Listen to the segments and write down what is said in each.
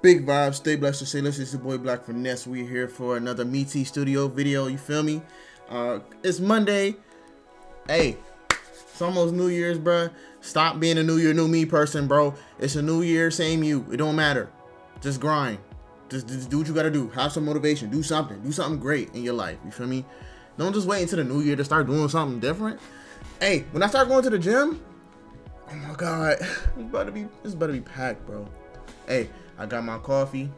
Big vibes, stay blessed to say listen. It's your boy blkfinesse. We're here for another mitsistudio video. You feel me? It's Monday. Hey, it's almost New Year's, bro. Stop being a New Year, new me person, bro. It's a new year, same you. It don't matter. Just grind. Just do what you gotta do. Have some motivation. Do something. Do something great in your life. You feel me? Don't just wait until the new year to start doing something different. Hey, when I start going to the gym, oh my God, it's about to be packed, bro. Hey, I got my coffee.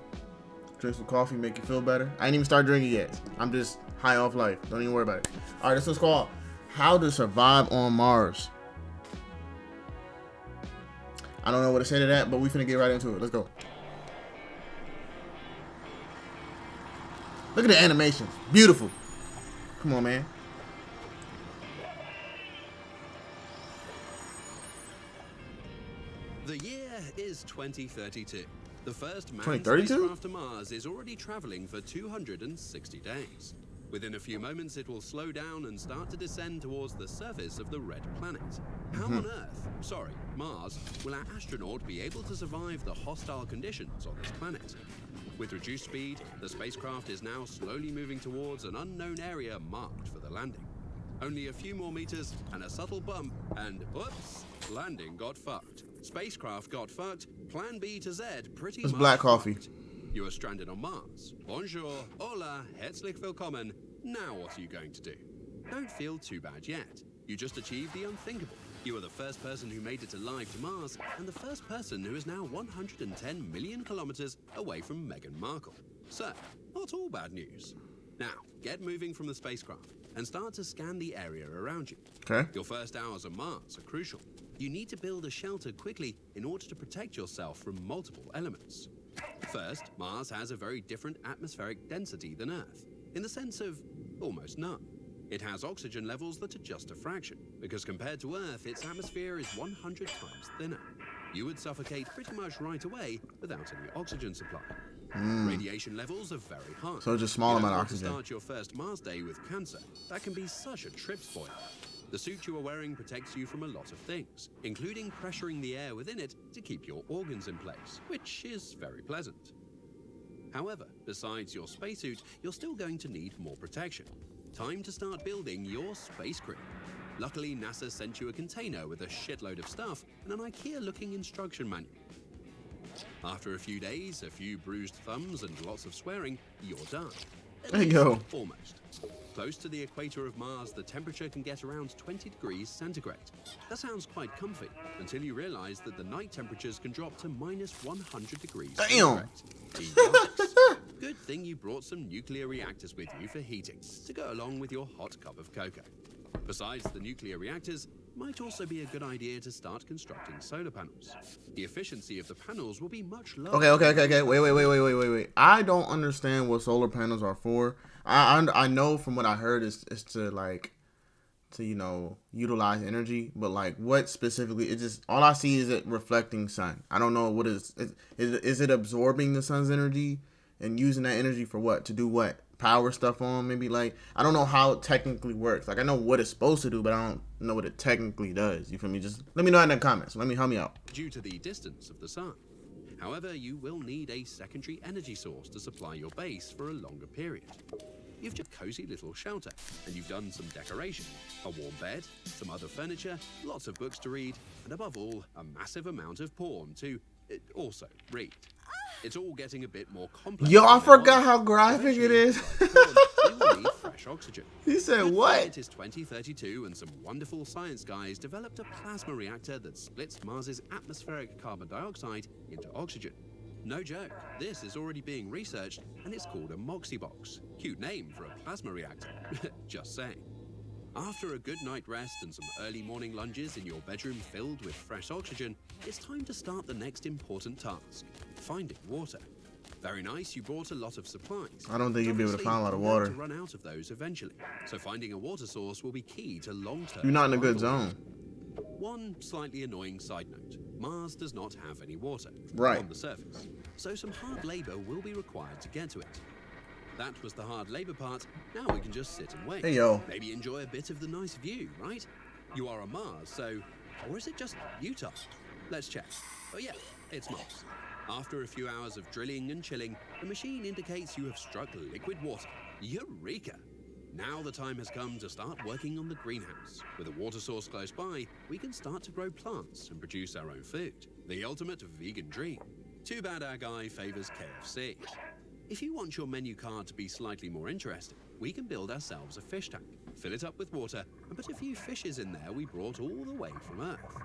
Drink some coffee, make you feel better. I ain't even started drinking yet. I'm just high off life. Don't even worry about it. All right, this one's called How to Survive on Mars. I don't know what to say to that, but we finna get right into it. Let's go. Look at the animations. Beautiful. Come on, man. The year is 2032. The first manned 2032? spacecraft to Mars is already traveling for 260 days. Within a few moments, it will slow down and start to descend towards the surface of the red planet. How on Earth, Mars, will our astronaut be able to survive the hostile conditions on this planet? With reduced speed, the spacecraft is now slowly moving towards an unknown area marked for the landing. Only a few more meters and a subtle bump, and oops, landing got fucked. Spacecraft got fucked. Plan B to Z pretty much black coffee. fucked. You are stranded on Mars. Bonjour, hola, herzlich willkommen. Now what are you going to do? Don't feel too bad yet. You just achieved the unthinkable. You are the first person who made it alive to Mars, and the first person who is now 110 million kilometers away from Meghan Markle. So, not all bad news. Now, get moving from the spacecraft and start to scan the area around you. Okay. Your first hours on Mars are crucial. You need to build a shelter quickly in order to protect yourself from multiple elements. First, Mars has a very different atmospheric density than Earth, in the sense of almost none. It has oxygen levels that are just a fraction, because compared to Earth, its atmosphere is 100 times thinner. You would suffocate pretty much right away without any oxygen supply. Radiation levels are very high. So just small You don't amount of want to oxygen. start your first Mars day with cancer. That can be such a trip spoiler. The suit you are wearing protects you from a lot of things, including pressuring the air within it to keep your organs in place, which is very pleasant. However, besides your spacesuit, you're still going to need more protection. Time to start building your space crib. Luckily, NASA sent you a container with a shitload of stuff and an IKEA-looking instruction manual. After a few days, a few bruised thumbs, and lots of swearing, you're done. There you go. Almost. Close to the equator of Mars, the temperature can get around 20 degrees centigrade. That sounds quite comfy, until you realize that the night temperatures can drop to minus 100 degrees Damn. centigrade. Yikes. Good thing you brought some nuclear reactors with you for heating, to go along with your hot cup of cocoa. Besides the nuclear reactors, it might also be a good idea to start constructing solar panels. The efficiency of the panels will be much lower. Okay. Wait. I don't understand what solar panels are for. I know from what I heard is to utilize energy, but like what specifically? It's just all I see is it reflecting sun. I don't know what is it absorbing the sun's energy and using that energy for what? To do what? Power stuff on? Maybe like I don't know how it technically works. Like I know what it's supposed to do, but I don't know what it technically does. You feel me? Just let me know in the comments. Help me out. Due to the distance of the sun. However, you will need a secondary energy source to supply your base for a longer period. You've just a cozy little shelter, and you've done some decoration, a warm bed, some other furniture, lots of books to read, and above all, a massive amount of porn to also read. It's all getting a bit more complex. Yo, I forgot how graphic it is. You will need fresh oxygen. He said Good what? thing it is 2032 and some wonderful science guys developed a plasma reactor that splits Mars's atmospheric carbon dioxide into oxygen. No joke, this is already being researched and it's called a Moxie box. Cute name for a plasma reactor, just saying. After a good night rest and some early morning lunges in your bedroom filled with fresh oxygen, it's time to start the next important task, finding water. Very nice, you brought a lot of supplies. I don't think you'll be able to find a lot of water. You're going to run out of those eventually, so finding a water source will be key to long-term You're not in a good survival. zone. One slightly annoying side note, Mars does not have any water Right. on the surface, so some hard labor will be required to get to it. That was the hard labor part, now we can just sit and wait. Hey, yo. Maybe enjoy a bit of the nice view, right? You are on Mars, so... Or is it just Utah? Let's check. Oh yeah, it's Mars. After a few hours of drilling and chilling, the machine indicates you have struck liquid water. Eureka! Now the time has come to start working on the greenhouse. With a water source close by, we can start to grow plants and produce our own food. The ultimate vegan dream. Too bad our guy favors KFC. If you want your menu card to be slightly more interesting, we can build ourselves a fish tank, fill it up with water, and put a few fishes in there we brought all the way from Earth.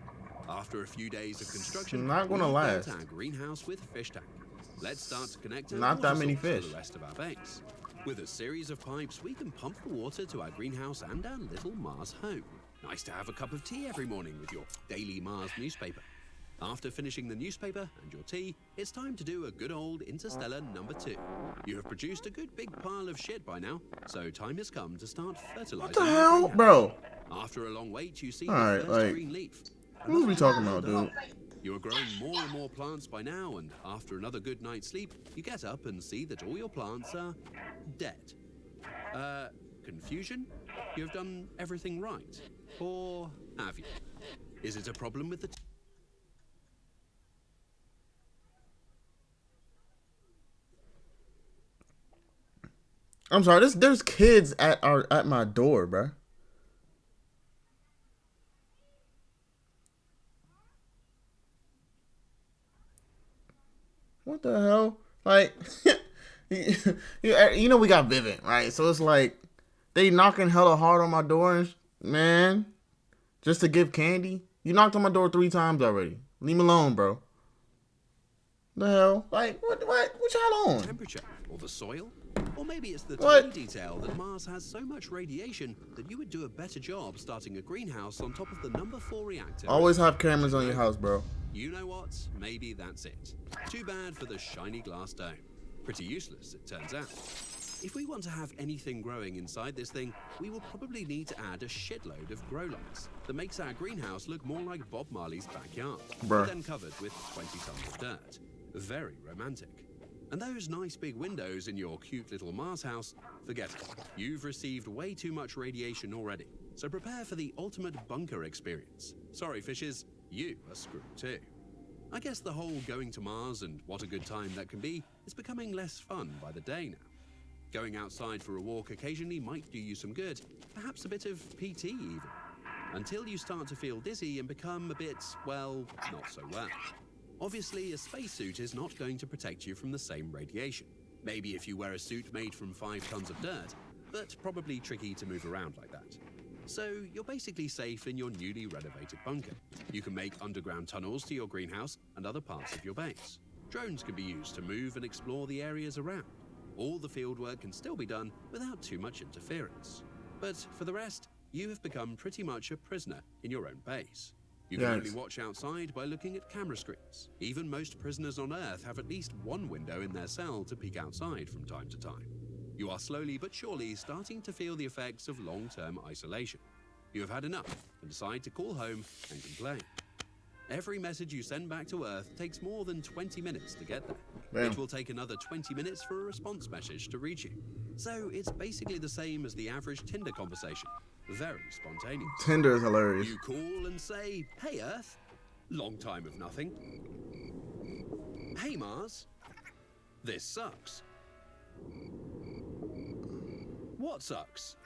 After a few days of construction, not gonna we last. built our greenhouse with fish tank. Let's start to connect our Not that water many source to fish. the rest of our base. With a series of pipes, we can pump the water to our greenhouse and our little Mars home. Nice to have a cup of tea every morning with your daily Mars newspaper. After finishing the newspaper and your tea, it's time to do a good old interstellar number 2. You have produced a good big pile of shit by now, so time has come to start fertilizing. What the hell, bro? After a long wait, you see Alright, the first like, green leaf. what are we talking about, dude? You are growing more and more plants by now, and after another good night's sleep, you get up and see that all your plants are dead. Confusion? You have done everything right. Or have you? Is it a problem with the... I'm sorry. There's kids at my door, bro. What the hell? Like, you know we got Vivint, right? So it's like they knocking hella hard on my door, and man, just to give candy. You knocked on my door 3 times already. Leave me alone, bro. The hell? Like, what y'all on? Temperature or the soil? Or maybe it's the What? tiny detail that Mars has so much radiation that you would do a better job starting a greenhouse on top of the number 4 reactor. Always have cameras on your house, bro. You know what? Maybe that's it. Too bad for the shiny glass dome. Pretty useless, it turns out. If we want to have anything growing inside this thing, we will probably need to add a shitload of grow lights that makes our greenhouse look more like Bob Marley's backyard, Bruh. but then covered with 20 tons of dirt. Very romantic. And those nice big windows in your cute little Mars house, forget it. You've received way too much radiation already, so prepare for the ultimate bunker experience. Sorry, fishes, you are screwed too. I guess the whole going to Mars and what a good time that can be is becoming less fun by the day now. Going outside for a walk occasionally might do you some good, perhaps a bit of PT even, until you start to feel dizzy and become a bit, well, not so well. Obviously, a spacesuit is not going to protect you from the same radiation. Maybe if you wear a suit made from 5 tons of dirt, but probably tricky to move around like that. So you're basically safe in your newly renovated bunker. You can make underground tunnels to your greenhouse and other parts of your base. Drones can be used to move and explore the areas around. All the fieldwork can still be done without too much interference. But for the rest, you have become pretty much a prisoner in your own base. You can only watch outside by looking at camera screens. Even most prisoners on Earth have at least one window in their cell to peek outside from time to time. You are slowly but surely starting to feel the effects of long-term isolation. You have had enough and decide to call home and complain. Every message you send back to Earth takes more than 20 minutes to get there. Damn. It will take another 20 minutes for a response message to reach you. So it's basically the same as the average Tinder conversation. Very spontaneous. Tinder is hilarious. You call and say, "Hey Earth, long time of nothing. Hey Mars, this sucks." What sucks?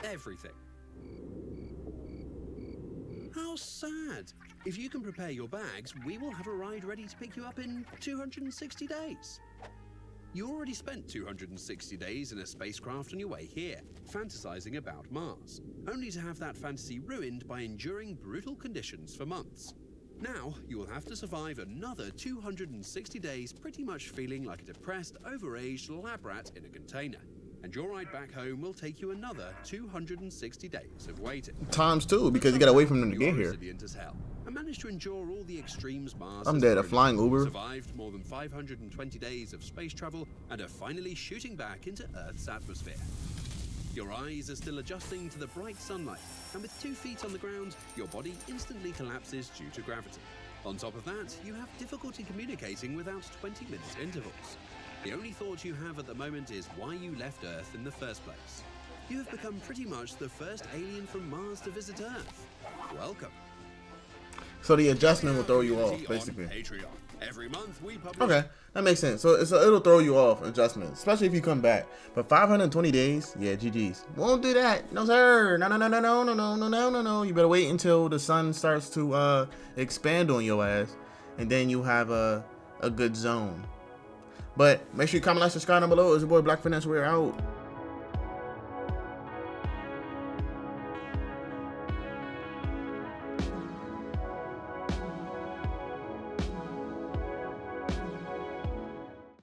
Everything. How sad. If you can prepare your bags, we will have a ride ready to pick you up in 260 days. You already spent 260 days in a spacecraft on your way here, fantasizing about Mars, only to have that fantasy ruined by enduring brutal conditions for months. Now, you will have to survive another 260 days pretty much feeling like a depressed, overaged lab rat in a container. And your ride back home will take you another 260 days of waiting. ×2 because you gotta wait for them to You are get here. resilient as hell and managed to endure all the extremes Mars I'm has dead. A thrown flying you. Uber. Survived more than 520 days of space travel and are finally shooting back into Earth's atmosphere. Your eyes are still adjusting to the bright sunlight, and with 2 feet on the ground, your body instantly collapses due to gravity. On top of that, you have difficulty communicating without 20-minute intervals. The only thought you have at the moment is why you left Earth in the first place. You have become pretty much the first alien from Mars to visit Earth. Welcome. So the adjustment will throw you off, basically. On Patreon. Every month we publish. Okay, that makes sense. So it'll throw you off adjustments, especially if you come back. But 520 days, yeah, GG's. Won't do that. No sir. No. You better wait until the sun starts to expand on your ass, and then you have a good zone. But make sure you comment, like, subscribe down below. It's your boy Black Finesse. We're out.